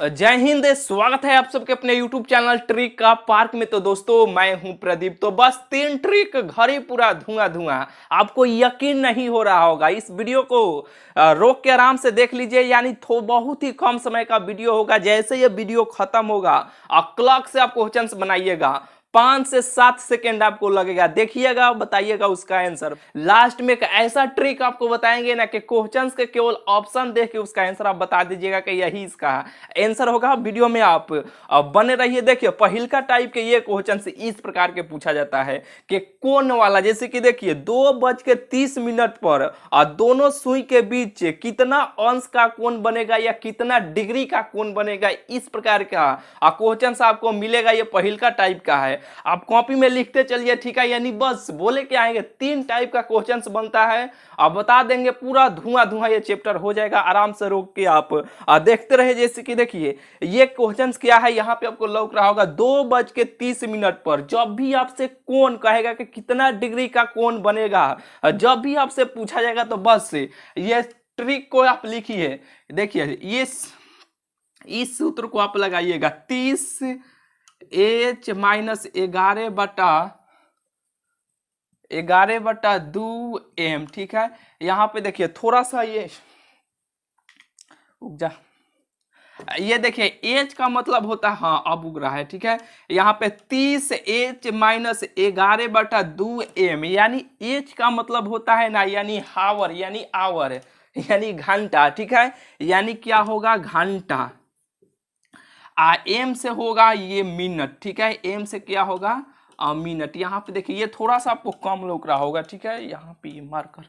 जय हिंद। स्वागत है आप सबके अपने YouTube चैनल ट्रिक का पार्क में। तो दोस्तों मैं हूं प्रदीप। तो बस 3 ट्रिक, घर ही पूरा धुआं धुआं। आपको यकीन नहीं हो रहा होगा। इस वीडियो को रोक के आराम से देख लीजिए, यानी बहुत ही कम समय का वीडियो होगा। जैसे ये वीडियो खत्म होगा क्लॉक से आप क्वेश्चंस बनाइएगा, 5 से 7 सेकेंड आपको लगेगा। देखिएगा, बताइएगा उसका आंसर। लास्ट में एक ऐसा ट्रिक आपको बताएंगे ना कि क्वेश्चंस के केवल ऑप्शन देख के उसका आंसर आप बता दीजिएगा कि यही इसका आंसर होगा। वीडियो में आप बने रहिए। देखिए पहिल का टाइप के ये क्वेश्चन इस प्रकार के पूछा जाता है कि कोण वाला, जैसे कि देखिए 2:30 पर दोनों सुई के बीच कितना अंश का कोण बनेगा या कितना डिग्री का कोण बनेगा, इस प्रकार का क्वेश्चन आपको मिलेगा। ये पहिल का टाइप का है। आप कॉपी में लिखते चलिए, ठीक है। यानी बस बोले के आएंगे 3 टाइप का क्वेश्चंस बनता है, आप बता देंगे, पूरा धुआं धुआं ये चैप्टर हो जाएगा। आराम से रोक के आप देखते रहे। जैसे कि देखिए ये क्वेश्चंस क्या है, यहाँ पे आपको लौक रहा होगा 2:30 पर जब भी आपसे कोण कहेगा कि कितना डिग्री का कोण बनेगा, जब भी आपसे पूछा जाएगा तो बस ये ट्रिक को आप लिखिए। देखिए इस सूत्र को आप लगाइएगा, 30H-11/2M, ठीक है। यहाँ पे देखिए थोड़ा सा ये उग जा, ये देखिए एच का मतलब होता है, हाँ अब उग रहा है, ठीक है। यहाँ पे 30H-11/2M, यानी एच का मतलब होता है ना, यानी हावर, यानी आवर, यानी घंटा, ठीक है। यानी क्या होगा, घंटा। एम से होगा ये मिनट, ठीक है। एम से क्या होगा, मिनट। यहाँ पे देखिए ये थोड़ा सा आपको कम लग रहा होगा, ठीक है। यहाँ पे ये मार्कर,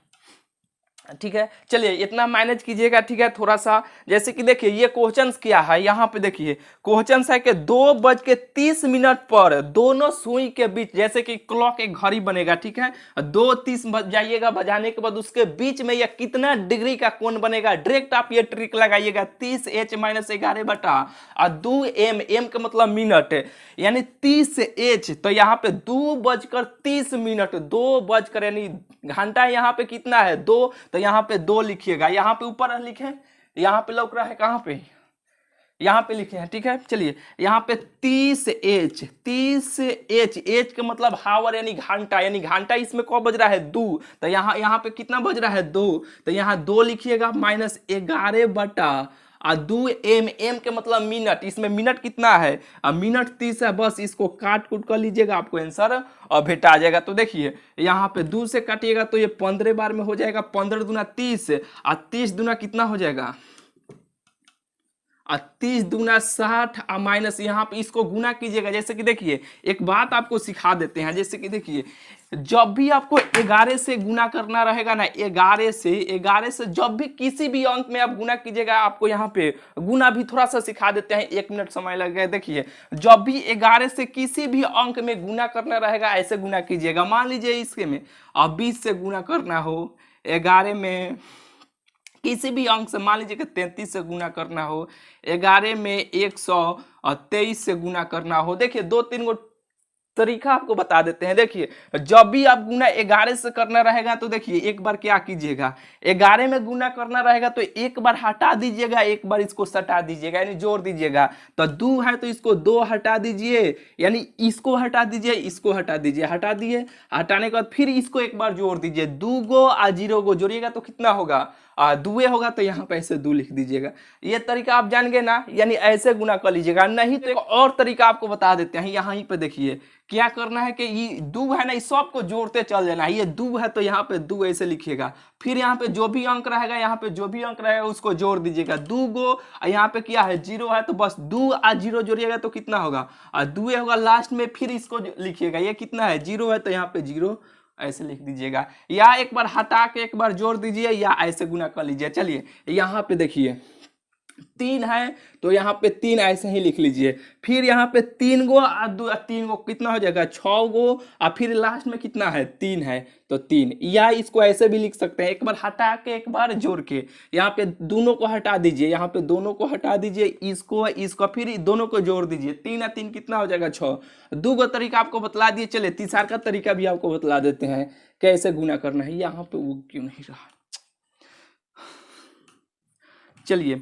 ठीक है। चलिए इतना मैनेज कीजिएगा, ठीक है। थोड़ा सा जैसे कि देखिए ये क्वेश्चंस क्या है, यहाँ पे देखिए क्वेश्चंस है कि 2:30 पर दोनों सुई के बीच, जैसे कि क्लॉक एक घड़ी बनेगा, ठीक है। 2:30 बज जाइएगा, बजाने के बाद उसके बीच में यह कितना डिग्री का कोण बनेगा। डायरेक्ट आप ये ट्रिक लगाइएगा, 30H-11/2M। एम का मतलब मिनट, यानी 30H, तो यहाँ पे 2:30, 2 यानी घंटा, यहाँ पे कितना है 2, तो यहाँ पे 2 लिखिएगा। यहाँ पे ऊपर लिखे, यहाँ पे लौक रहा है, कहाँ पे, यहाँ पे लिखे हैं, ठीक है। चलिए यहाँ पे 30H, एच का मतलब हावर, यानी घंटा, यानी घंटा इसमें कब बज रहा है 2, तो यहाँ पे कितना बज रहा है 2, तो यहाँ 2 लिखिएगा, -11/2M। एम के मतलब मिनट, इसमें मिनट कितना है, मिनट 30 है। बस इसको काट कूट कर लीजिएगा, आपको आंसर भेटा जाएगा। तो देखिए यहाँ पे 2 से काटिएगा तो ये 15 बार में हो जाएगा, 15 दूना 30, और 30 दूना कितना हो जाएगा, 30 दूना 60, और माइनस यहाँ पे इसको गुना कीजिएगा। जैसे कि देखिए एक बात आपको सिखा देते हैं, जैसे कि देखिए जब भी आपको 11 से गुना करना रहेगा ना, 11 से जब भी किसी भी अंक में आप गुना कीजिएगा, आपको यहाँ पे गुना भी थोड़ा सा सिखा देते हैं, 1 मिनट समय लगेगा। देखिए जब भी 11 से किसी भी अंक में गुना करना रहेगा, ऐसे गुना कीजिएगा। मान लीजिए इसके में 20 से गुना करना हो, 11 में किसी भी अंक से, मान लीजिए कि 33 से गुना करना हो, 11 में 123 से गुना करना हो। देखिए 2-3 गो तरीका आपको बता देते हैं। देखिए जब भी आप गुना 11 से करना रहेगा तो देखिए एक बार क्या कीजिएगा, 11 में गुना करना रहेगा तो एक बार हटा दीजिएगा, एक बार इसको सटा दीजिएगा, यानी जोड़ दीजिएगा। तो 2 है तो इसको 2 हटा दीजिए, यानी इसको हटा दीजिए, इसको हटा दीजिए, हटा दिए। हटाने के बाद फिर इसको एक बार जोड़ दीजिए, 2 गो और 0 गो जोड़िएगा तो कितना होगा, 2 होगा। तो यहाँ पे ऐसे 2 लिख दीजिएगा। ये तरीका आप जान गए ना, यानी ऐसे गुना कर लीजिएगा। नहीं तो एक और तरीका आपको बता देते हैं। यहाँ पे देखिए क्या करना है कि ये 2 है ना, इस सबको जोड़ते चल जाना है। ये 2 है तो यहाँ पे 2 ऐसे लिखिएगा, फिर यहाँ पे जो भी अंक रहेगा, यहाँ पे जो भी अंक रहेगा उसको जोड़ दीजिएगा। 2 गो, यहाँ पे क्या है 0 है तो बस 2 और 0 जोड़िएगा तो कितना होगा, 2 होगा। लास्ट में फिर इसको लिखिएगा, ये कितना है 0 है तो यहाँ पे 0 ऐसे लिख दीजिएगा, या एक बार हटा के एक बार जोड़ दीजिए, या ऐसे गुना कर लीजिए। चलिए यहाँ पे देखिए 3 है तो यहाँ पे 3 ऐसे ही लिख लीजिए। फिर यहाँ पे 3 गो और 3 गो कितना हो जाएगा, 6 गो, और फिर लास्ट में कितना है 3 है तो 3, या इसको ऐसे भी लिख सकते हैं, एक बार हटा के एक बार जोड़ के। यहाँ पे दोनों को हटा दीजिए, यहाँ पे दोनों को हटा दीजिए, इसको फिर दोनों को जोड़ दीजिए, 3 और 3 कितना हो जाएगा 6। 2 गो तरीका आपको बतला दिए। चले तीसरा का तरीका भी आपको बतला देते हैं कैसे गुना करना है। यहाँ पे वो क्यों नहीं रहा, चलिए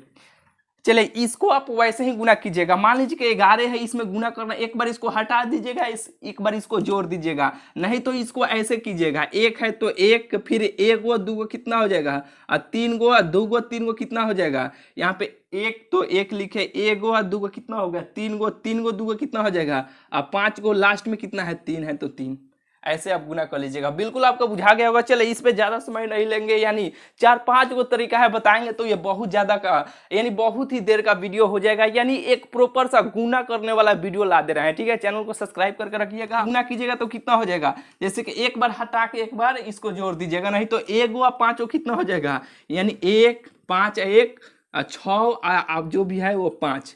चले इसको आप वैसे ही गुना कीजिएगा। मान लीजिए कि 11 है, इसमें गुना करना, एक बार इसको हटा दीजिएगा, एक बार इसको जोड़ दीजिएगा। नहीं तो इसको ऐसे कीजिएगा, एक है तो एक, फिर एक गो दो गो कितना हो जाएगा, और तीन गो दो गो तीन गो कितना हो जाएगा, यहाँ पे एक तो एक लिखे, एक गो और दो गो कितना हो गया, तीन गो दो गो कितना हो जाएगा, और पांच गो लास्ट में कितना है, तीन है तो तीन। ऐसे आप गुना कर लीजिएगा। बिल्कुल आपको बुझा गया होगा। चले इस पे ज्यादा समय नहीं लेंगे, यानी 4-5 गो तरीका है बताएंगे तो ये बहुत ज्यादा का यानी बहुत ही देर का वीडियो हो जाएगा, यानी एक प्रॉपर सा गुना करने वाला वीडियो ला दे रहे हैं। ठीक है, चैनल को सब्सक्राइब करके रखिएगा। गुना कीजिएगा तो कितना हो जाएगा, जैसे कि एक बार हटा के एक बार इसको जोड़ दीजिएगा, नहीं तो एक गो पांच कितना हो जाएगा, यानी 1 5 1 6 आप जो भी है वो 5।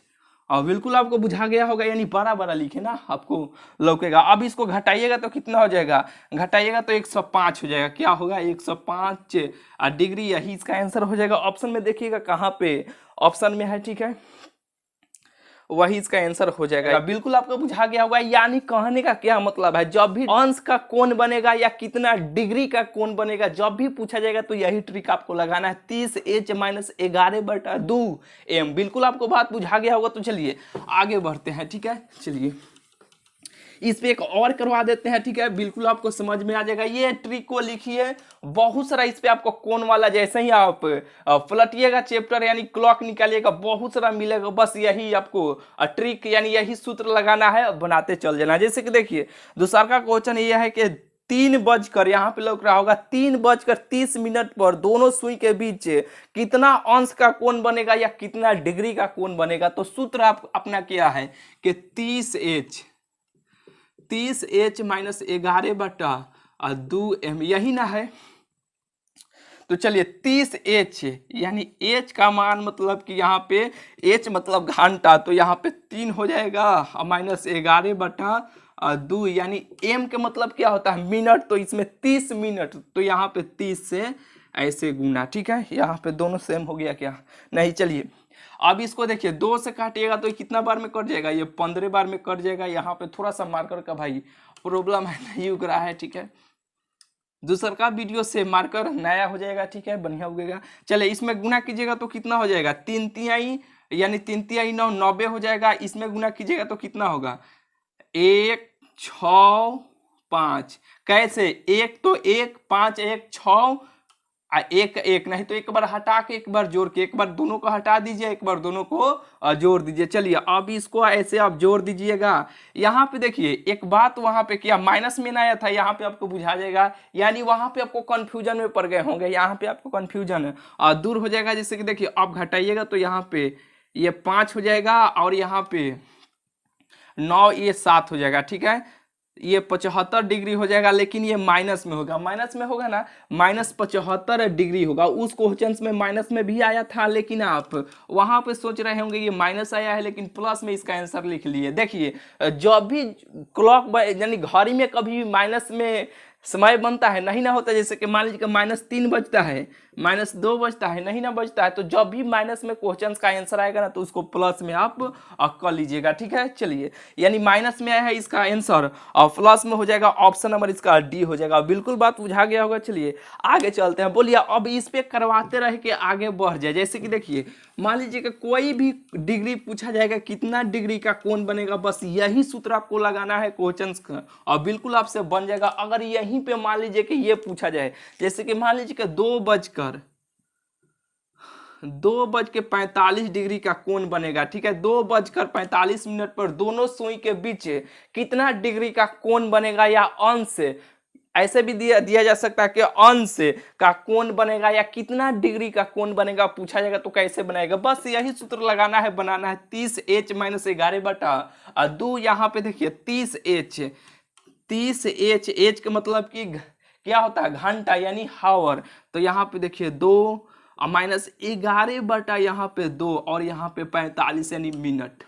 और बिल्कुल आपको बुझा गया होगा, यानी बड़ा बड़ा लिखे ना आपको लौकेगा। अब इसको घटाइएगा तो कितना हो जाएगा, घटाइएगा तो 105 हो जाएगा। क्या होगा, 105 डिग्री, यही इसका आंसर हो जाएगा। ऑप्शन में देखिएगा कहाँ पे ऑप्शन में है, ठीक है, वही इसका आंसर हो जाएगा। बिल्कुल आपको बुझा गया होगा। यानी कहने का क्या मतलब है, जब भी अंश का कोण बनेगा या कितना डिग्री का कोण बनेगा, जब भी पूछा जाएगा तो यही ट्रिक आपको लगाना है, 30h-11/2m। बिल्कुल आपको बात बुझा गया होगा। तो चलिए आगे बढ़ते हैं। ठीक है, चलिए इस पे एक और करवा देते हैं। ठीक है, बिल्कुल आपको समझ में आ जाएगा। ये ट्रिक को लिखिए, बहुत सारा इस पे आपको कोण वाला, जैसे ही आप पलटिएगा चैप्टर यानी क्लॉक निकालिएगा, बहुत सारा मिलेगा। बस यही आपको ट्रिक यानी यही सूत्र लगाना है, बनाते चल जाना। जैसे कि देखिए दूसरा का क्वेश्चन ये है कि 3 यहाँ पे लग रहा होगा 3:30 पर दोनों सुई के बीच कितना अंश का कोण बनेगा या कितना डिग्री का कोण बनेगा। तो सूत्र आप अपना क्या है कि 30h -11/2m, यही ना है। तो चलिए 30h यानी h का मान मतलब कि यहाँ पे h मतलब घंटा, तो यहाँ पे 3 हो जाएगा, -11/2 यानी m के मतलब क्या होता है, मिनट। तो इसमें 30 मिनट, तो यहाँ पे 30 से ऐसे गुना। ठीक है, यहाँ पे दोनों सेम हो गया क्या, नहीं। चलिए अब इसको देखिए, 2 से काटिएगा तो कितना बार में कट जाएगा, ये 15 बार में कट जाएगा। यहाँ पे थोड़ा सा मार्कर का भाई प्रॉब्लम है, नहीं उग रहा है। ठीक है, दूसरा का वीडियो से मार्कर नया हो जाएगा। ठीक है, बढ़िया उगेगा। चले इसमें गुना कीजिएगा तो कितना हो जाएगा, 3 तिहाई यानी 3 तिहाई 9 90 हो जाएगा। इसमें गुना कीजिएगा तो कितना होगा, 1 6 5। कैसे, 1 तो 1 5 1 6 एक एक, नहीं तो एक बार हटा के एक बार जोड़ के, एक बार दोनों को हटा दीजिए, एक बार दोनों को जोड़ दीजिए। चलिए अब इसको ऐसे आप जोड़ दीजिएगा। यहाँ पे देखिए एक बात, वहां पे क्या माइनस में आया था, यहाँ पे आपको बुझा जाएगा, यानी वहां पे आपको कंफ्यूजन में पड़ गए होंगे। यहाँ पे आपको कंफ्यूजन दूर हो जाएगा। जैसे कि देखिए अब घटाइएगा तो यहाँ पे ये 5 हो जाएगा, और यहाँ पे 9 ये 7 हो जाएगा। ठीक है, ये 75 डिग्री हो जाएगा, लेकिन ये माइनस में होगा, माइनस में होगा ना, -75 डिग्री होगा। उस क्वेश्चन में माइनस में भी आया था, लेकिन आप वहां पे सोच रहे होंगे ये माइनस आया है, लेकिन प्लस में इसका आंसर लिख लिए। देखिए जब भी क्लॉक यानी घड़ी में कभी माइनस में समय बनता है, नहीं ना होता। जैसे कि मान लीजिए -3 बजता है, -2 बजता है, नहीं ना बजता है। तो जब भी माइनस में क्वेश्चंस का आंसर आएगा ना, तो उसको प्लस में आप कर लीजिएगा। ठीक है, चलिए यानी माइनस में आया है इसका आंसर, और प्लस में हो जाएगा ऑप्शन नंबर इसका डी हो जाएगा। बिल्कुल बात बुझा गया होगा। चलिए आगे चलते हैं। बोलिए अब इस पे करवाते रहे कि आगे बढ़ जाए। जैसे कि देखिए मान लीजिए कि कोई भी डिग्री पूछा जाएगा, कितना डिग्री का कोण बनेगा, बस यही सूत्र आपको लगाना है क्वेश्चंस का, और बिल्कुल आपसे बन जाएगा। अगर यहीं पे मान लीजिए कि ये पूछा जाए, जैसे कि मान लीजिए कि 2:45 डिग्री का कोण बनेगा। ठीक है, 2:45 पर दोनों सुई के बीच कितना डिग्री का कोण बनेगा, या अंश ऐसे भी दिया जा सकता है कि अंश का कोण बनेगा या कितना डिग्री का कोण बनेगा पूछा जाएगा, तो कैसे बनाएगा, बस यही सूत्र लगाना है, बनाना है। 30h -11/2। यहाँ पे देखिए 30h एच का मतलब कि क्या होता है, घंटा यानी हावर। तो यहाँ पे देखिए 2 -11 यहाँ पे 2, और यहाँ पे 45 यानी मिनट।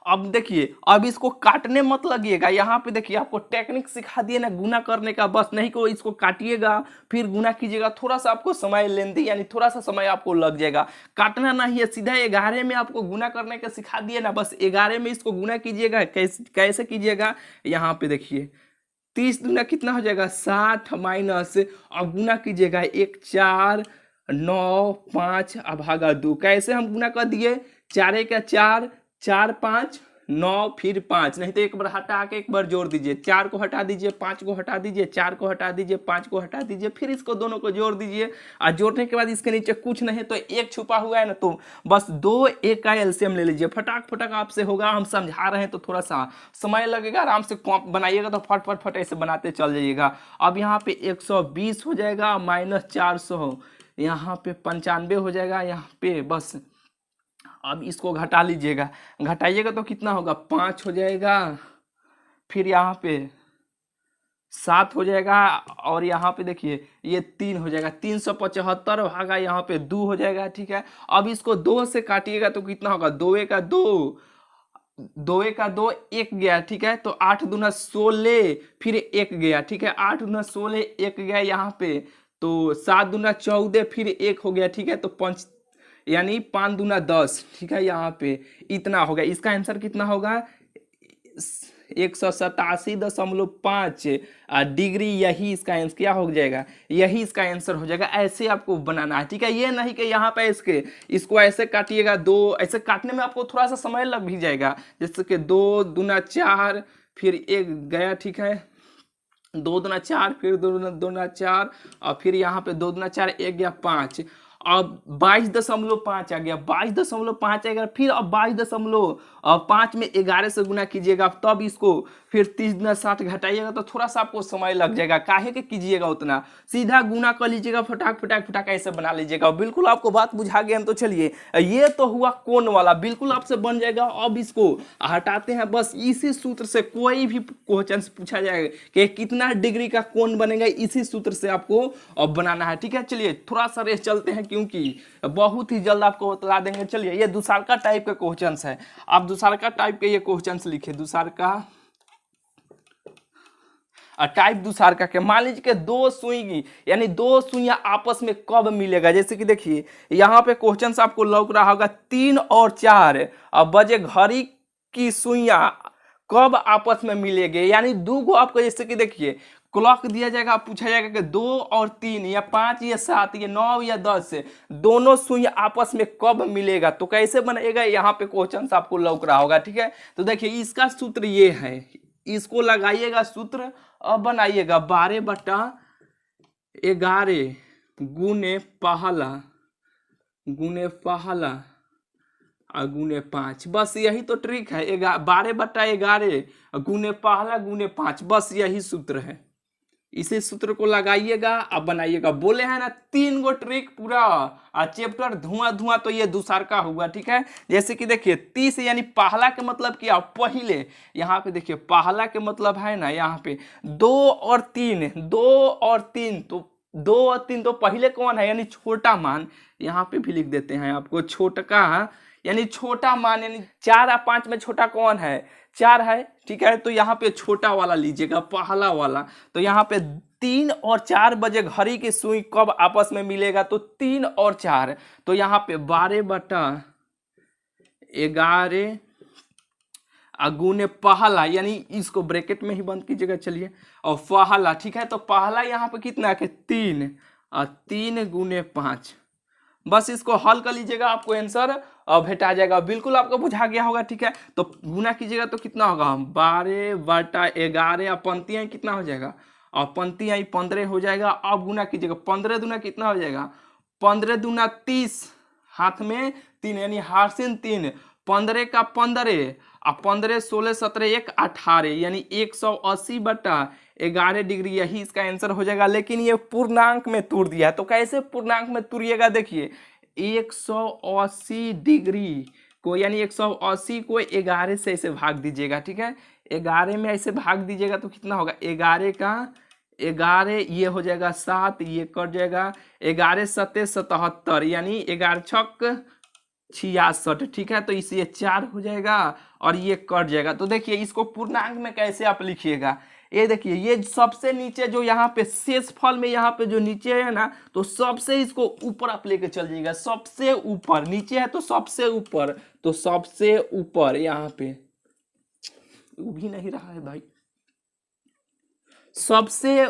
अब देखिए अब इसको काटने मत लगिएगा। यहाँ पे देखिए आपको टेक्निक सिखा दिए ना गुना करने का, बस नहीं को इसको काटिएगा फिर गुना कीजिएगा। थोड़ा सा आपको समय लेंदी यानी थोड़ा सा समय आपको लग जाएगा, काटना नहीं है। सीधा 11 में आपको गुना करने का सिखा दिए ना, बस 11 में इसको गुना कीजिएगा। कैसे कीजिएगा, यहाँ पे देखिए 30 दूना कितना हो जाएगा 60 माइनस, और गुना कीजिएगा 1 4 9 5 भागा 2, कैसे हम गुना कर दिए, 4 का 4, 4 5 9 फिर 5, नहीं तो एक बार हटा के एक बार जोड़ दीजिए, 4 को हटा दीजिए, 5 को हटा दीजिए, 4 को हटा दीजिए, 5 को हटा दीजिए, फिर इसको दोनों को जोड़ दीजिए। और जोड़ने के बाद इसके नीचे कुछ नहीं तो एक छुपा हुआ है ना, तो बस 2 1 का एलसीएम ले लीजिए, फटाक फटाक आपसे होगा। हम समझा रहे हैं तो थोड़ा सा समय लगेगा, आराम से कॉप बनाइएगा तो फट फट फट ऐसे बनाते चल जाइएगा। अब यहाँ पे 120 हो जाएगा माइनस 400, यहाँ पे 95 हो जाएगा, यहाँ पे बस। अब इसको घटा लीजिएगा, घटाइएगा तो कितना होगा, 5 हो जाएगा, फिर यहाँ पे 7 हो जाएगा, और यहाँ पे देखिए ये 3 हो जाएगा, 375 भागा यहाँ पे 2 हो जाएगा। ठीक है, अब इसको 2 से काटिएगा तो कितना होगा, 2 का 2, 2 का 2 1 गया। ठीक है, तो 8 दूना 16 फिर 1 गया। ठीक है, 8 दूना 16 1 गया यहाँ पे, तो 7 दूना 14 फिर 1 हो गया। ठीक है, तो 5 यानी 5 दूना 10। ठीक है, यहाँ पे इतना हो गया। इसका आंसर कितना होगा, 187.5 डिग्री, यही इसका आंसर क्या हो जाएगा, यही इसका आंसर हो जाएगा। ऐसे आपको बनाना है। ठीक है, ये नहीं कि यहाँ पे इसको ऐसे काटिएगा, 2 ऐसे काटने में आपको थोड़ा सा समय लग भी जाएगा, जैसे कि 2 दूना 4 फिर 1 गया। ठीक है, 2 दूना 4 फिर 2 दूना 4 और फिर यहाँ पे 2 दूना 4 1 गया 5, अब 22.5 आ गया, 22.5 आ गया, फिर अब 22.5 में 11 से गुना कीजिएगा, तब इसको फिर 30 गुना 60 घटाइएगा तो थोड़ा सा आपको समय लग जाएगा। काहे के कीजिएगा उतना, सीधा गुना कर लीजिएगा, फटाक फटाक फटाक ऐसे बना लीजिएगा। बिल्कुल आपको बात बुझा गया। तो चलिए, ये तो हुआ कोण वाला, बिल्कुल आपसे बन जाएगा। अब इसको हटाते हैं, बस इसी सूत्र से कोई भी क्वेश्चन पूछा जाएगा कि कितना डिग्री का कोण बनेगा, इसी सूत्र से आपको अब बनाना है। ठीक है, चलिए थोड़ा सा रेस चलते हैं, क्योंकि बहुत ही जल्द आपको बता देंगे। चलिए, ये दूसरा टाइप के क्वेश्चंस है, आप दूसरा टाइप के ये क्वेश्चंस लिखे, दूसरा टाइप दूसरा के। मान लीजिए कि 2 सुई यानी 2 सुइयां आपस में कब मिलेगा, जैसे कि देखिए यहाँ पे क्वेश्चन आपको लौक रहा होगा 3 और 4 बजे घड़ी की सुइयां कब आपस में मिलेंगे, यानी 2 गो आपको, जैसे कि देखिए क्लॉक दिया जाएगा, पूछा जाएगा कि 2 और 3 या 5 या 7 या 9 या 10 दोनों सुई आपस में कब मिलेगा, तो कैसे बनेगा, यहाँ पे क्वेश्चन आपको लौक रहा होगा। ठीक है, तो देखिए इसका सूत्र ये है, इसको लगाइएगा सूत्र। अब बनाइएगा 12/11 गुने पहला और गुने 5, बस यही तो ट्रिक है। 12/11 गुने पहला गुने 5, बस यही सूत्र है। इसी सूत्र को लगाइएगा, अब बनाइएगा। बोले हैं ना 3 गो ट्रिक पूरा चैप्टर धुआं धुआं, तो ये दूसरा का हुआ। ठीक है, जैसे कि देखिए 30 यानी पहला के मतलब क्या, पहले। यहाँ पे देखिए पहला के मतलब है ना, यहाँ पे 2 और 3, 2 और 3, तो 2 और 3 तो पहले कौन है, यानी छोटा मान। यहाँ पे भी लिख देते हैं आपको छोटका, यानी छोटा मान, यानी 4 और 5 में छोटा कौन है, 4 है। ठीक है, तो यहाँ पे छोटा वाला लीजिएगा, पहला वाला। तो यहाँ पे 3 और 4 बजे घड़ी की सुई कब आपस में मिलेगा, तो 3 और 4, तो यहाँ पे 12/11 गुने पहला, यानी इसको ब्रैकेट में ही बंद कीजिएगा। चलिए, और पहला। ठीक है, तो पहला यहाँ पे कितना है, 3 और 3 गुने 5, बस इसको हल कर लीजिएगा, आपको आंसर भेटा जाएगा। बिल्कुल आपको बुझा गया होगा। ठीक है, तो गुना कीजिएगा तो कितना होगा, 12/11 पंक्तियां कितना हो जाएगा, और पंक्तियां 15 हो जाएगा। अब गुना कीजिएगा, 15 दूना कितना हो जाएगा, 15 दूना 30, हाथ में 3 यानी हारसिन 3, 15 का 15 और 15 16 17 1 18, यानी 180/11 डिग्री, यही इसका आंसर हो जाएगा। लेकिन ये पूर्णांक में तोड़ दिया है, तो कैसे पूर्णांक में तोड़िएगा, देखिए 180 डिग्री को, यानी 180 को 11 से ऐसे भाग दीजिएगा। ठीक है, 11 में ऐसे भाग दीजिएगा तो कितना होगा, 11 का 11 ये हो जाएगा 7, ये कट जाएगा, 11 7 77, यानी 11 छक 66। ठीक है, तो इसे 4 हो जाएगा और ये कट जाएगा। तो देखिए इसको पूर्णांक में कैसे आप लिखिएगा, ये देखिए ये सबसे नीचे जो यहाँ पे शेषफल में यहाँ पे जो नीचे है ना, तो सबसे इसको ऊपर आप लेके चल जाइएगा, सबसे ऊपर। नीचे है तो सबसे ऊपर, तो सबसे ऊपर यहाँ पे भी नहीं रहा है भाई, सबसे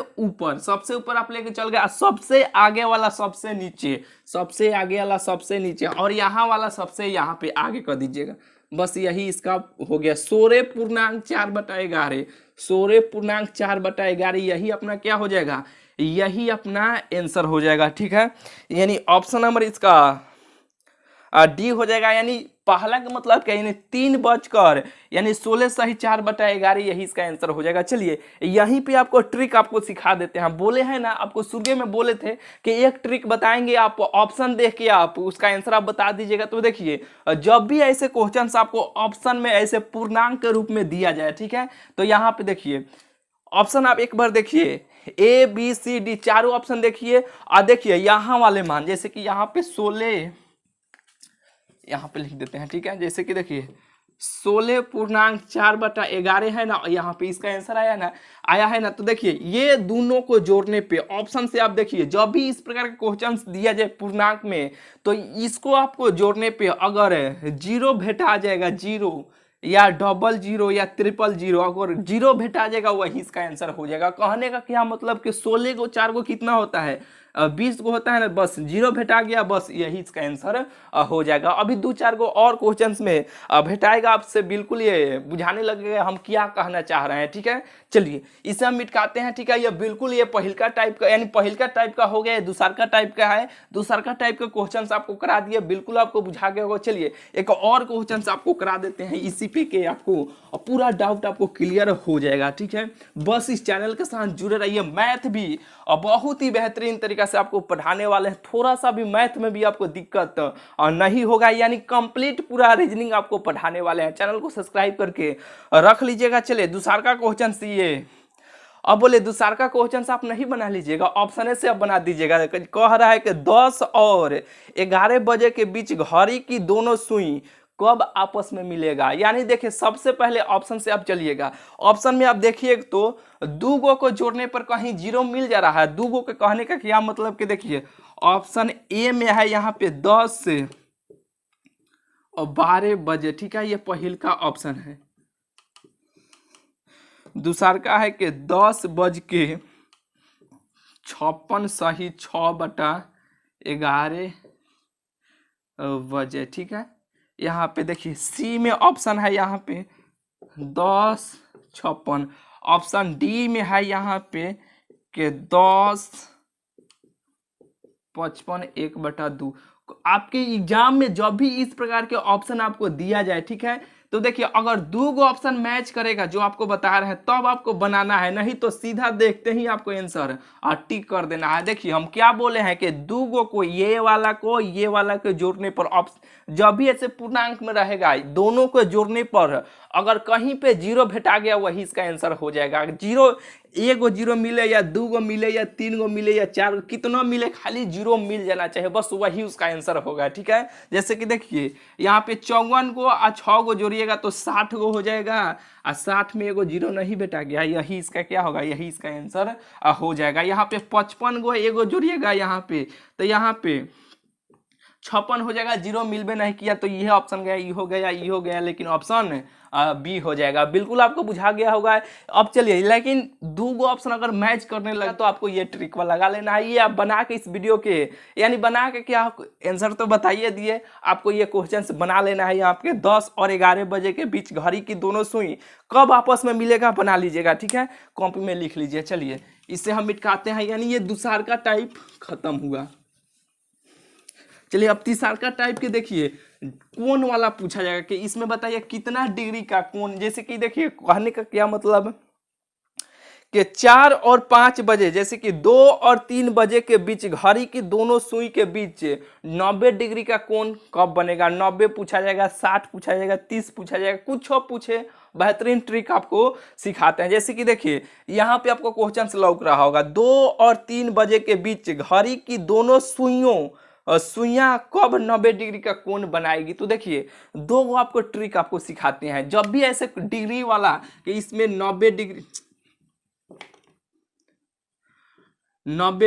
ऊपर आप लेके चल गए, सबसे आगे वाला सबसे नीचे, सबसे आगे वाला सबसे नीचे, और यहाँ वाला सबसे यहाँ पे आगे कर दीजिएगा। बस यही इसका हो गया 16.4/11। 16.4/11 यही अपना क्या हो जाएगा, यही अपना आंसर हो जाएगा। ठीक है, यानी ऑप्शन नंबर इसका डी हो जाएगा। यानी पहला का मतलब क्या, यानी 3 यानी 16 - 4/11 यही इसका आंसर हो जाएगा। चलिए यहीं पे आपको ट्रिक आपको सिखा देते हैं। बोले हैं ना, आपको शुरू में बोले थे कि एक ट्रिक बताएंगे, आप ऑप्शन देख के आप उसका आंसर आप बता दीजिएगा। तो देखिए, जब भी ऐसे क्वेश्चन आपको ऑप्शन में ऐसे पूर्णांक के रूप में दिया जाए, ठीक है, तो यहाँ पे देखिए ऑप्शन आप एक बार देखिए, ए बी सी डी चारों ऑप्शन देखिए, और देखिए यहाँ वाले मान, जैसे कि यहाँ पे 16 यहाँ पे लिख देते हैं। ठीक है, जैसे कि देखिए 16.4/11 है ना, यहाँ पे इसका आंसर आया है ना। तो देखिए ये दोनों को जोड़ने पे ऑप्शन से आप देखिए, जब भी इस प्रकार के क्वेश्चंस दिया जाए पूर्णांक में, तो इसको आपको जोड़ने पे अगर 0 भेटा जाएगा, 0 या 00 या 000, अगर 0 भेटा जाएगा वही इसका आंसर हो जाएगा। कहने का क्या मतलब कि 16 को 4 को कितना होता है, 20 को होता है ना, बस 0 भेटा गया, बस यही इसका आंसर हो जाएगा। अभी 2-4 को और क्वेश्चंस में भेटाएगा, आपसे बिल्कुल ये बुझाने लगेगा हम क्या कहना चाह रहे हैं। ठीक है, चलिए इसे हम मिटकाते हैं। ठीक है, ये बिल्कुल ये पहिलका टाइप का, यानी पहिलका टाइप का हो गया, दूसरका टाइप का है। दूसरका टाइप का क्वेश्चंस आपको करा दिए, बिल्कुल आपको बुझा गया होगा। चलिए एक और क्वेश्चंस आपको करा देते हैं, इसी पे के आपको पूरा डाउट आपको क्लियर हो जाएगा। ठीक है, बस इस चैनल के साथ जुड़े रहिए। मैथ भी बहुत ही बेहतरीन तरीका से आपको पढ़ाने वाले हैं, थोड़ा सा भी मैथ में भी आपको दिक्कत नहीं होगा, यानी कंप्लीट पूरा रीजनिंग आपको पढ़ाने वाले हैं। चैनल को सब्सक्राइब करके रख लीजिएगा। चलिए दूसरा का क्वेश्चन ये, अब बोले दूसरा का क्वेश्चन आप नहीं बना लीजिएगा, ऑप्शन से आप बना दीजिएगा। कह रहा है कि 10 और 11 बजे के बीच घड़ी की दोनों सुई कब आपस में मिलेगा। यानी देखिए सबसे पहले ऑप्शन से आप चलिएगा, ऑप्शन में आप देखिए तो दो गो को जोड़ने पर कहीं 0 मिल जा रहा है। दो गो के कहने का क्या मतलब कि देखिए ऑप्शन ए में है यहाँ पे 10 और 12 बजे। ठीक है, ये पहिल का ऑप्शन है। दूसरा का है कि 10:56 सही 6/11 बजे। ठीक है, यहाँ पे देखिए सी में ऑप्शन है यहाँ पे 10:56। ऑप्शन डी में है यहाँ पे कि 10:55 1/2। आपके एग्जाम में जब भी इस प्रकार के ऑप्शन आपको दिया जाए, ठीक है, तो देखिए अगर दो गो ऑप्शन मैच करेगा जो आपको बता रहे हैं तब आपको बनाना है, नहीं तो सीधा देखते ही आपको आंसर टिक कर देना है। देखिए हम क्या बोले हैं कि दो गो को ये वाला को जोड़ने पर जब भी ऐसे पूर्णांक में रहेगा, दोनों को जोड़ने पर अगर कहीं पे 0 भेटा गया वही इसका आंसर हो जाएगा। 0 एक गो 0 मिले या 2 गो मिले या 3 गो मिले या 4 गो, कितना मिले खाली 0 मिल जाना चाहिए, बस वही उसका आंसर होगा। ठीक है, जैसे कि देखिए यहाँ पे 54 को और 6 गो जोड़िएगा तो 60 गो हो जाएगा, और 60 में एगो 0 नहीं बेटा गया, यही इसका क्या होगा, यही इसका आंसर हो जाएगा। यहाँ पे 55 गो एगो जोड़िएगा यहाँ पे, तो यहाँ पे 56 हो जाएगा, 0 मिलबे नहीं किया तो यह ऑप्शन गया, ये हो गया, लेकिन ऑप्शन बी हो जाएगा। बिल्कुल आपको बुझा गया होगा। अब चलिए, लेकिन दो गो ऑप्शन अगर मैच करने लगा तो आपको ये ट्रिक वाला लगा लेना है। ये आप बना के इस वीडियो के, यानी बना के क्या आंसर तो बताइए दिए, आपको ये क्वेश्चन बना लेना है। यहाँ पे 10 और 11 बजे के बीच घड़ी की दोनों सुई कब आपस में मिलेगा बना लीजिएगा। ठीक है, कॉपी में लिख लीजिए। चलिए इससे हम मिटकाते हैं, यानी ये दूसरा का टाइप खत्म हुआ। चलिए अब तीसरा का टाइप के देखिए कोण वाला पूछा जाएगा कि इसमें बताइए कितना डिग्री का कोण। जैसे कि देखिए कहने का क्या मतलब कि 4 और 5 बजे, जैसे कि 2 और 3 बजे के बीच घड़ी की दोनों सुई के बीच 90 डिग्री का कोण कब बनेगा। 90 पूछा जाएगा, 60 पूछा जाएगा, 30 पूछा जाएगा, कुछ पूछे, बेहतरीन ट्रिक आपको सिखाते हैं। जैसे कि देखिए यहाँ पे आपको क्वेश्चन लौक रहा होगा, 2 और 3 बजे के बीच घड़ी की दोनों सुइयां कब 90 डिग्री का कोण बनाएगी। तो देखिए दो वो आपको ट्रिक आपको सिखाते हैं। जब भी ऐसे डिग्री वाला कि इसमें 90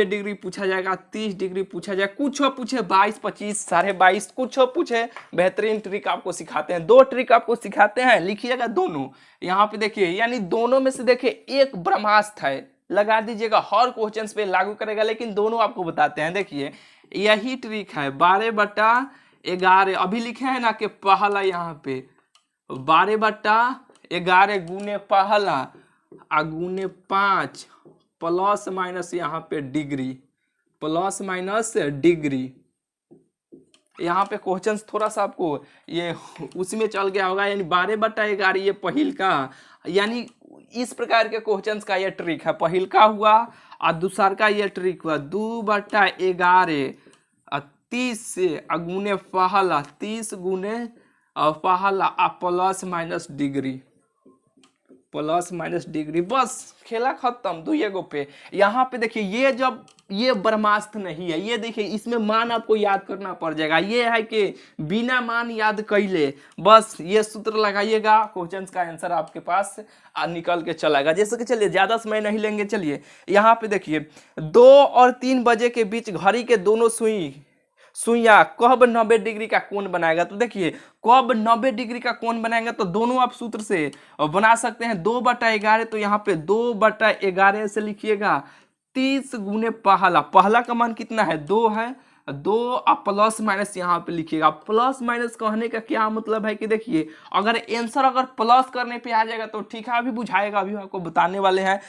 डिग्री पूछा जाएगा, 30 डिग्री पूछा जाएगा, कुछ पूछे 22, 25, 22.5, कुछ पूछे, बेहतरीन ट्रिक आपको सिखाते हैं। दो ट्रिक आपको सिखाते हैं, लिखिएगा दोनों। यहाँ पे देखिए, यानी दोनों में से देखिए एक ब्रह्मास्त्र है, लगा दीजिएगा, हर क्वेश्चन पे लागू करेगा, लेकिन दोनों आपको बताते हैं। देखिए यही ट्रिक है, 12/11 अभी लिखे हैं ना कि पहला, यहाँ पे 12/11 गुने पहला गुने 5 प्लस माइनस यहाँ पे डिग्री, प्लस माइनस डिग्री। यहाँ पे क्वेश्चन थोड़ा सा आपको ये उसमें चल गया होगा, यानी 12/11 ये पहिल का, यानी इस प्रकार के क्वेश्चंस का ये ट्रिक है। पहिल का हुआ और दूसर का ये ट्रिक हुआ 2/11 30 से गुने पहला, 30 गुने पहला plus minus degree, plus minus degree, बस खेला खत्म। 2 पे यहाँ पे देखिए, ये जब ये ब्रह्मास्त्र नहीं है, ये देखिए इसमें मान आपको याद करना पड़ जाएगा। ये है कि बिना मान याद कैले बस ये सूत्र लगाइएगा, क्वेश्चन का आंसर आपके पास निकल के चलाएगा। जैसे कि चलिए ज़्यादा समय नहीं लेंगे, चलिए यहाँ पे देखिए 2 और 3 बजे के बीच घड़ी के दोनों सुइया कब 90 डिग्री का कोण बनाएगा। तो देखिए कब 90 डिग्री का कोण बनाएगा, तो दोनों आप सूत्र से बना सकते हैं। 2/11, तो यहाँ पे 2/11 से लिखिएगा 30 गुने पहला, पहला का मान कितना है 2 है, 2 और प्लस माइनस यहाँ पे लिखिएगा। प्लस माइनस कहने का क्या मतलब है कि देखिए अगर आंसर अगर प्लस करने पे आ जाएगा तो ठीक है, अभी बुझाएगा, अभी आपको बताने वाले हैं।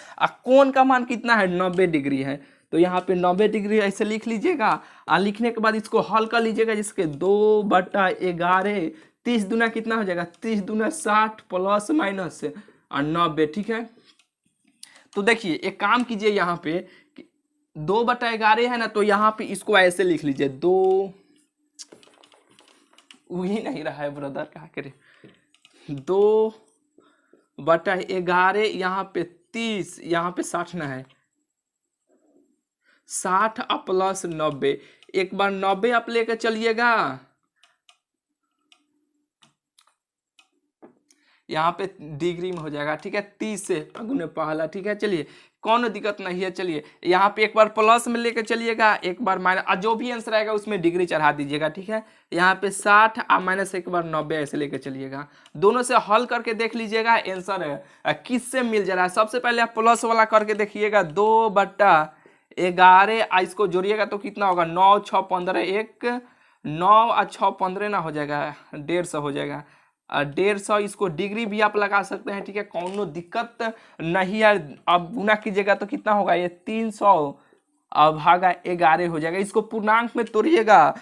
कोण का मान कितना है 90 डिग्री है, तो यहाँ पे 90 डिग्री ऐसे लिख लीजिएगा। और लिखने के बाद इसको हल कर लीजिएगा, जिसके 2/11 30 दूना कितना हो जाएगा, 30 दूना 60 प्लस माइनस 90, ठीक है। तो देखिए एक काम कीजिए, यहाँ पे 2/11 है ना, तो यहाँ पे इसको ऐसे लिख लीजिए 2, वही नहीं रहा है ब्रदर, क्या करे, 2/11 यहाँ पे 30, यहाँ पे 60 ना है, 60 प्लस 90, एक बार 90 आप लेकर चलिएगा, यहाँ पे डिग्री में हो जाएगा, ठीक है, 30 से गुने पहला, ठीक है। चलिए कौन दिक्कत नहीं है, चलिए यहाँ पे एक बार प्लस में लेकर चलिएगा, एक बार माइनस, जो भी आंसर आएगा उसमें डिग्री चढ़ा दीजिएगा, ठीक है। यहाँ पे 60 और माइनस एक बार 90 ऐसे लेकर चलिएगा, दोनों से हल करके देख लीजिएगा आंसर किससे मिल जा रहा है। सबसे पहले आप प्लस वाला करके देखिएगा, 2/11 इसको जोड़िएगा तो कितना होगा, 9 6 15, 9 और 6 15 ना हो जाएगा, 150 हो जाएगा, 150। इसको डिग्री भी आप लगा सकते हैं, ठीक है, कौनो दिक्कत नहीं है। अब गुना कीजिएगा तो कितना होगा, ये 300/11 हो जाएगा। इसको पूर्णांक में तोड़िएगा,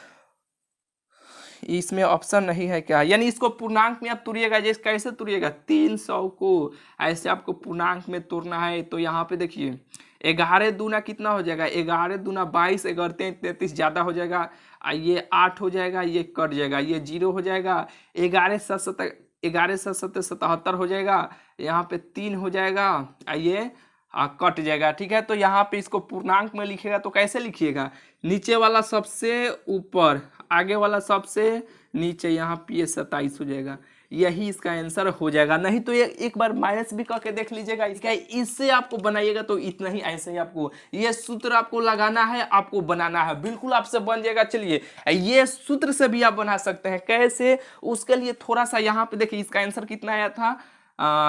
इसमें ऑप्शन नहीं है क्या, यानी इसको पूर्णांक में आप तोड़िएगा। जैसे कैसे तोड़िएगा, 300 को ऐसे आपको पूर्णांक में तोड़ना है। तो यहाँ पे देखिए 11 दूना कितना हो जाएगा, 11 दूना 22, 11 33 ज़्यादा हो जाएगा, ये 8 हो जाएगा, ये कट जाएगा, ये 0 हो जाएगा, 11 7 77 हो जाएगा, यहाँ पे 3 हो जाएगा, ये कट जाएगा, ठीक है। तो यहाँ पे इसको पूर्णांक में लिखिएगा तो कैसे लिखिएगा, नीचे वाला सबसे ऊपर, आगे वाला सबसे नीचे, यहाँ पे ये 27 हो जाएगा, यही इसका आंसर हो जाएगा। नहीं तो ये एक बार माइनस भी करके देख लीजिएगा, इसका इससे आपको बनाइएगा तो इतना ही, ऐसे ही आपको ये सूत्र आपको लगाना है, आपको बनाना है, बिल्कुल आपसे बन जाएगा। चलिए ये सूत्र से भी आप बना सकते हैं, कैसे, उसके लिए थोड़ा सा यहाँ पे देखिए इसका आंसर कितना आया था,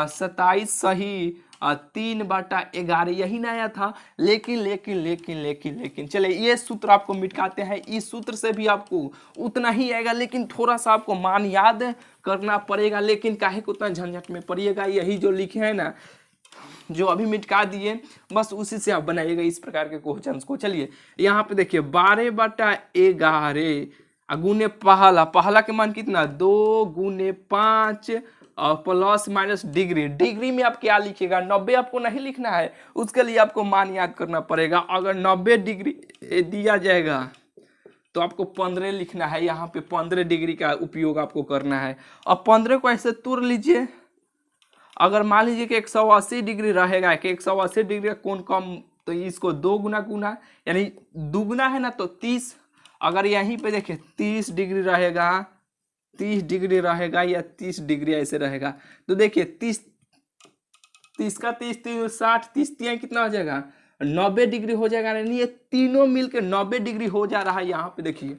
27 सही 3/11 यही ना आया था। लेकिन चले ये सूत्र आपको मिटाते हैं, इस सूत्र से भी आपको उतना ही आएगा, लेकिन थोड़ा सा आपको मान याद करना पड़ेगा। लेकिन काहे को उतना झंझट में पड़िएगा, यही जो लिखे हैं ना, जो अभी मिटा दिए, बस उसी से आप बनाइएगा इस प्रकार के क्वेश्चंस को। चलिए यहाँ पे देखिए 12/11 गुने पहला के मान कितना, 2 गुने 5 और प्लस माइनस डिग्री, डिग्री में आप क्या लिखिएगा, 90 आपको नहीं लिखना है, उसके लिए आपको मान याद करना पड़ेगा। अगर 90 डिग्री दिया जाएगा तो आपको 15 लिखना है, यहाँ पे 15 डिग्री का उपयोग आपको करना है। और 15 को ऐसे तोड़ लीजिए, अगर मान लीजिए कि 180 डिग्री रहेगा, कि 180 डिग्री का कोण कम, तो इसको 2 गुना यानी दुगुना है ना, तो 30। अगर यहीं पे देखिए 30 डिग्री रहेगा, 30 डिग्री रहेगा या 30 डिग्री ऐसे रहेगा, तो देखिए 30 का 30 60, 30 कितना हो जाएगा, 90 डिग्री हो जाएगा। नहीं, ये तीनों मिलकर 90 डिग्री हो जा रहा है। यहाँ पे देखिए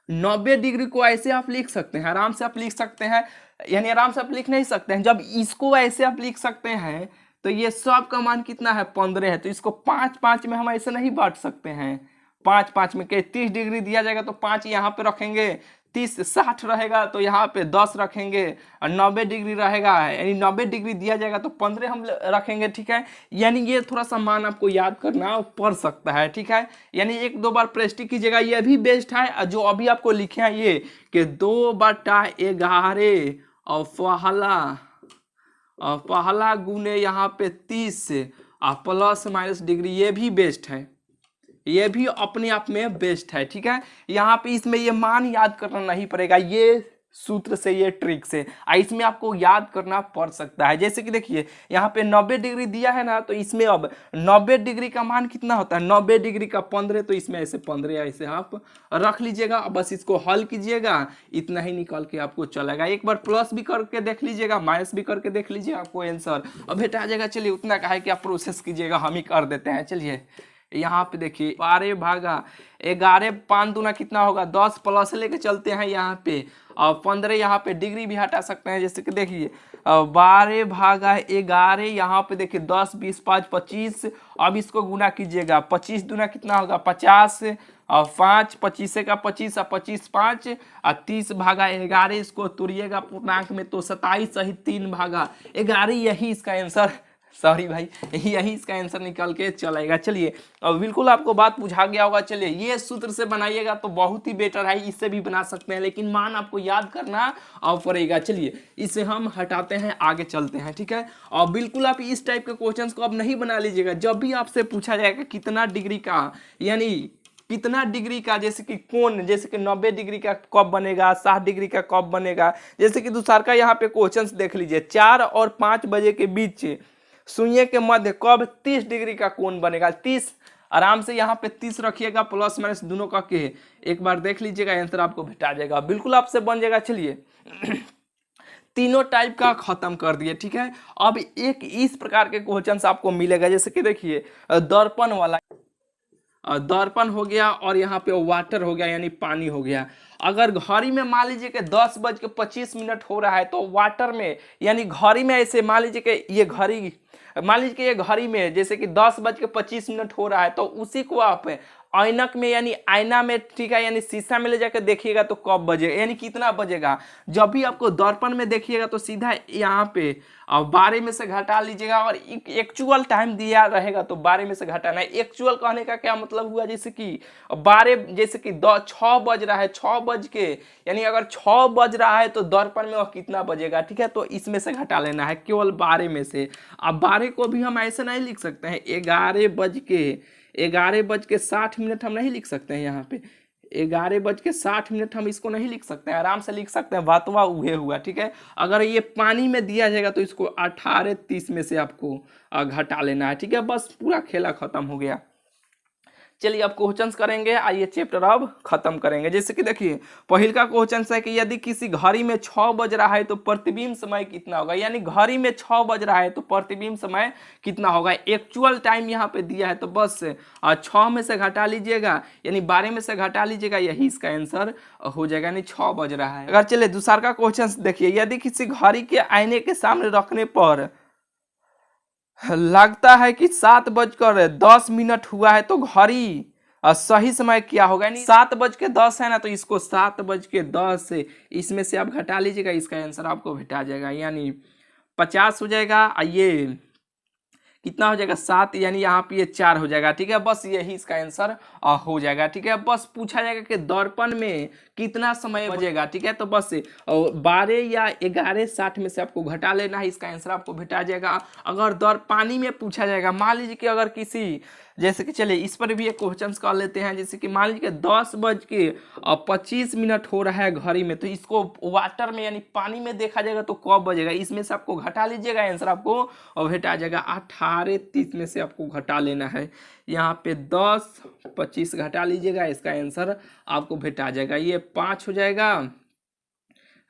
90 डिग्री को ऐसे आप लिख सकते हैं, आराम से आप लिख सकते हैं, यानी आराम से आप लिख नहीं सकते हैं, जब इसको ऐसे आप लिख सकते हैं तो ये सब का मान कितना है 15 है। तो इसको 5 5 में हम ऐसे नहीं बांट सकते हैं। 5 5 में 30 डिग्री दिया जाएगा तो 5 यहाँ पे रखेंगे, 30 60 रहेगा तो यहाँ पे 10 रखेंगे, और 90 डिग्री रहेगा यानी 90 डिग्री दिया जाएगा तो 15 हम रखेंगे। ठीक है, यानी ये थोड़ा सा मान आपको याद करना पड़ सकता है। ठीक है, यानी 1 2 बार प्रैक्टिस कीजिएगा, ये भी बेस्ट है। जो अभी आपको लिखे हैं ये कि 2/11 और पहला गुने यहाँ पे 30 और प्लस माइनस डिग्री, ये भी बेस्ट है, ये भी अपने आप में बेस्ट है। ठीक है, यहाँ पे इसमें ये मान याद करना नहीं पड़ेगा, ये सूत्र से, ये ट्रिक से इसमें आपको याद करना पड़ सकता है। जैसे कि देखिए यहाँ पे 90 डिग्री दिया है ना, तो इसमें अब 90 डिग्री का मान कितना होता है, 90 डिग्री का 15, तो इसमें ऐसे 15 ऐसे आप रख लीजिएगा। बस इसको हल कीजिएगा, इतना ही निकल के आपको चलेगा। एक बार प्लस भी करके देख लीजिएगा, माइनस भी करके देख लीजिएगा, आपको आंसर अब भेटा जाएगा। चलिए उतना का है कि आप प्रोसेस कीजिएगा, हम ही कर देते हैं। चलिए यहाँ पे देखिए 12/11, 5 दूना कितना होगा 10, प्लस लेके चलते हैं यहाँ पे, और 15 यहाँ पे डिग्री भी हटा सकते हैं। जैसे कि देखिए 12/11 यहाँ पे देखिए 10 20 5 25, अब इसको गुना कीजिएगा, 25 दूना कितना होगा 50, और 5 25 का 25 और 25 5 और 30/11, इसको तोड़िएगा पूर्णांक में तो 27 सहित 3/11, यही इसका आंसर, सॉरी भाई, यही इसका आंसर निकल के चलेगा। चलिए अब बिल्कुल आपको बात बुझा गया होगा। चलिए ये सूत्र से बनाइएगा तो बहुत ही बेटर है, इससे भी बना सकते हैं, लेकिन मान आपको याद करना पड़ेगा। चलिए इसे हम हटाते हैं, आगे चलते हैं। ठीक है, और बिल्कुल आप इस टाइप के क्वेश्चंस को अब नहीं बना लीजिएगा। जब भी आपसे पूछा जाएगा कितना डिग्री का, यानी कितना डिग्री का, जैसे कि कोण, जैसे कि 90 डिग्री का कब बनेगा, 60 डिग्री का कब बनेगा, जैसे कि दूसरा का यहाँ पे क्वेश्चंस देख लीजिए, 4 और 5 बजे के बीच शून्य के मध्य कब 30 डिग्री का कोण बनेगा। 30 आराम से यहाँ पे 30 रखिएगा, प्लस माइनस दोनों का के एक बार देख लीजिएगा, आंसर आपको भेटा जाएगा, बिल्कुल आपसे बन जाएगा। चलिए तीनों टाइप का खत्म कर दिए। ठीक है, अब एक इस प्रकार के क्वेश्चन आपको मिलेगा, जैसे कि देखिए दर्पण वाला, दर्पण हो गया और यहाँ पे वाटर हो गया यानी पानी हो गया। अगर घड़ी में मान लीजिए कि 10:25 हो रहा है, तो वाटर में यानी घड़ी में ऐसे मान लीजिए कि ये घड़ी, मान लीजिए कि ये घड़ी में जैसे कि 10:25 हो रहा है, तो उसी को आप ऐनक में यानी आईना में, ठीक है, यानी शीशा में ले जाकर देखिएगा तो कब बजेगा, यानी कितना बजेगा। जब भी आपको दर्पण में देखिएगा तो सीधा यहाँ पे 12 में से घटा लीजिएगा, और एक्चुअल टाइम दिया रहेगा तो 12 में से घटाना है। एक्चुअल कहने का क्या मतलब हुआ, जैसे कि 12, जैसे कि 6 बज रहा है, 6 बज के, यानी अगर 6 बज रहा है तो दर्पण में वह कितना बजेगा। ठीक है, तो इसमें से घटा लेना है केवल 12 में से। अब 12 को भी हम ऐसे नहीं लिख सकते हैं, 11:60 हम नहीं लिख सकते हैं। यहाँ पे 11:60 हम इसको नहीं लिख सकते हैं, आराम से लिख सकते हैं, बातवा उहे हुआ। ठीक है, अगर ये पानी में दिया जाएगा तो इसको 18:30 में से आपको घटा लेना है। ठीक है, बस पूरा खेला खत्म हो गया। चलिए अब क्वेश्चंस करेंगे, आइए चैप्टर अब खत्म करेंगे। जैसे कि देखिए पहल का क्वेश्चन है कि यदि किसी घड़ी में 6 बज रहा है तो प्रतिबिंब समय कितना होगा, यानी घड़ी में 6 बज रहा है तो प्रतिबिंब समय कितना होगा। एक्चुअल टाइम यहाँ पे दिया है तो बस 6 में से घटा लीजिएगा, यानी 12 में से घटा लीजिएगा, यही इसका आंसर हो जाएगा, यानी 6 बज रहा है। अगर चलिए दूसरा का क्वेश्चन देखिए, यदि किसी घड़ी के आईने के सामने रखने पर लगता है कि 7:10 हुआ है तो घड़ी सही समय क्या होगा, यानी 7:10 है ना, तो इसको 7:10 इसमें से आप घटा लीजिएगा, इसका आंसर आपको भेटा जाएगा, यानी 50 हो जाएगा। ये कितना हो जाएगा 7, यानी यहाँ पे ये 4 हो जाएगा। ठीक है, बस यही इसका आंसर हो जाएगा। ठीक है, बस पूछा जाएगा कि दर्पण में कितना समय बजेगा। ठीक है, तो बस 12 या 11:60 में से आपको घटा लेना है, इसका आंसर आपको भेटा जाएगा। अगर पानी में पूछा जाएगा, मान लीजिए कि अगर किसी, जैसे कि चलिए इस पर भी एक क्वेश्चन कर लेते हैं, जैसे कि मान लीजिए 10:25 हो रहा है घड़ी में, तो इसको वाटर में यानी पानी में देखा जाएगा तो कब बजेगा, इसमें से आपको घटा लीजिएगा, आंसर आपको भेटा जाएगा। 18:30 में से आपको घटा लेना है, यहाँ पे 10:25 घटा लीजिएगा, इसका आंसर आपको भेटा जाएगा। ये 5 हो जाएगा,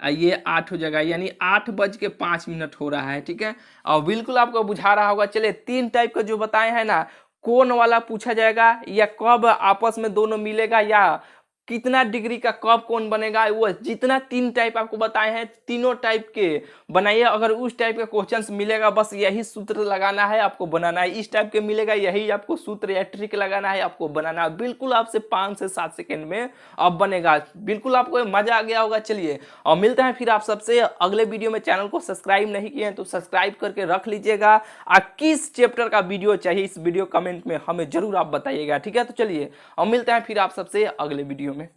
ये 8 हो जाएगा, यानी 8:05 हो रहा है। ठीक है, और बिल्कुल आपको बुझा रहा होगा। चलिए 3 टाइप का जो बताए हैं ना, कोण वाला पूछा जाएगा, या कब आपस में दोनों मिलेगा, या कितना डिग्री का कप कौन बनेगा, वो जितना 3 टाइप आपको बताए हैं तीनों टाइप के बनाइए। अगर उस टाइप का क्वेश्चंस मिलेगा बस यही सूत्र लगाना है आपको बनाना है, इस टाइप के मिलेगा यही आपको सूत्र या ट्रिक लगाना है आपको बनाना है। बिल्कुल आपसे 5 से 7 सेकेंड में अब बनेगा। बिल्कुल आपको मजा आ गया होगा। चलिए और मिलते हैं फिर आप सबसे अगले वीडियो में। चैनल को सब्सक्राइब नहीं किए हैं तो सब्सक्राइब करके रख लीजिएगा। किस चैप्टर का वीडियो चाहिए इस वीडियो कमेंट में हमें जरूर आप बताइएगा, ठीक है। तो चलिए और मिलते हैं फिर आप सबसे अगले वीडियो में।